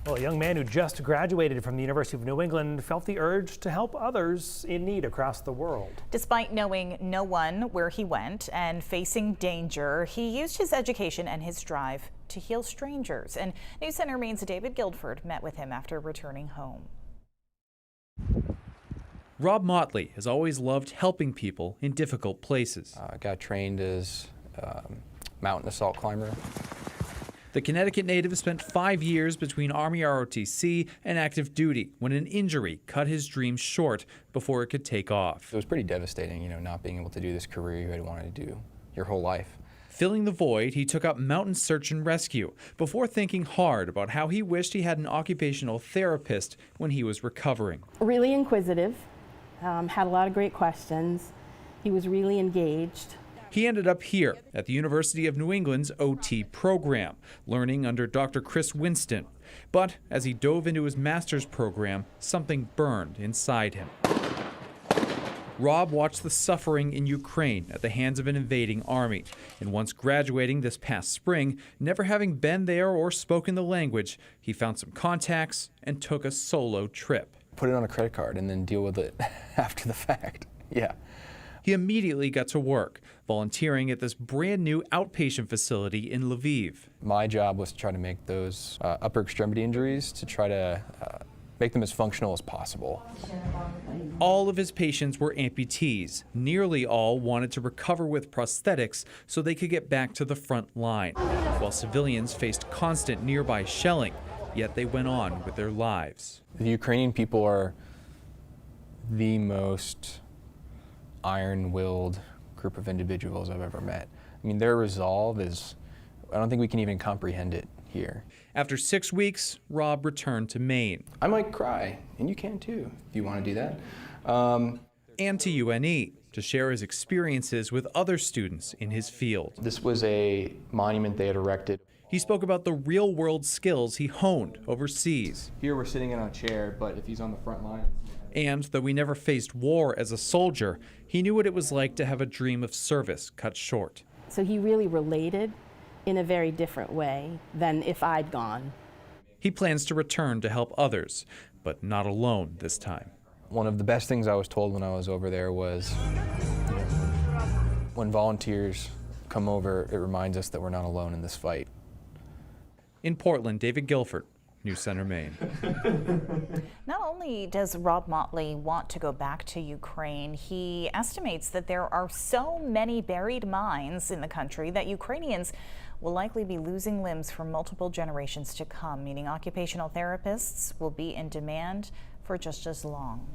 Well, a young man who just graduated from the University of New England felt the urge to help others in need across the world. Despite knowing no one where he went and facing danger, he used his education and his drive to heal strangers. And News Center Maine's David Guildford met with him after returning home. Rob Motley has always loved helping people in difficult places. I got trained as a mountain assault climber. The Connecticut native spent 5 years between Army ROTC and active duty when an injury cut his dreams short before it could take off. It was pretty devastating, not being able to do this career you had wanted to do your whole life. Filling the void, he took up mountain search and rescue before thinking hard about how he wished he had an occupational therapist when he was recovering. Really inquisitive, had a lot of great questions. He was really engaged. He ended up here at the University of New England's OT program, learning under Dr. Chris Winston. But as he dove into his master's program, something burned inside him. Rob watched the suffering in Ukraine at the hands of an invading army. And once graduating this past spring, never having been there or spoken the language, he found some contacts and took a solo trip. Put it on a credit card and then deal with it after the fact. Yeah. He immediately got to work, volunteering at this brand new outpatient facility in Lviv. My job was to try to make those upper extremity injuries, to try to make them as functional as possible. All of his patients were amputees. Nearly all wanted to recover with prosthetics so they could get back to the front line, while civilians faced constant nearby shelling, yet they went on with their lives. The Ukrainian people are the most iron-willed group of individuals I've ever met. I mean, their resolve is, I don't think we can even comprehend it here. After 6 weeks, Rob returned to Maine. I might cry, and you can too, if you want to do that. And to UNE to share his experiences with other students in his field. This was a monument they had erected. He spoke about the real-world skills he honed overseas. Here we're sitting in a chair, but if he's on the front line. And though he never faced war as a soldier, he knew what it was like to have a dream of service cut short. So he really related in a very different way than if I'd gone. He plans to return to help others, but not alone this time. One of the best things I was told when I was over there was, when volunteers come over, it reminds us that we're not alone in this fight. In Portland, David Guildford, News Center, Maine. Not only does Rob Motley want to go back to Ukraine, he estimates that there are so many buried mines in the country that Ukrainians will likely be losing limbs for multiple generations to come, meaning occupational therapists will be in demand for just as long.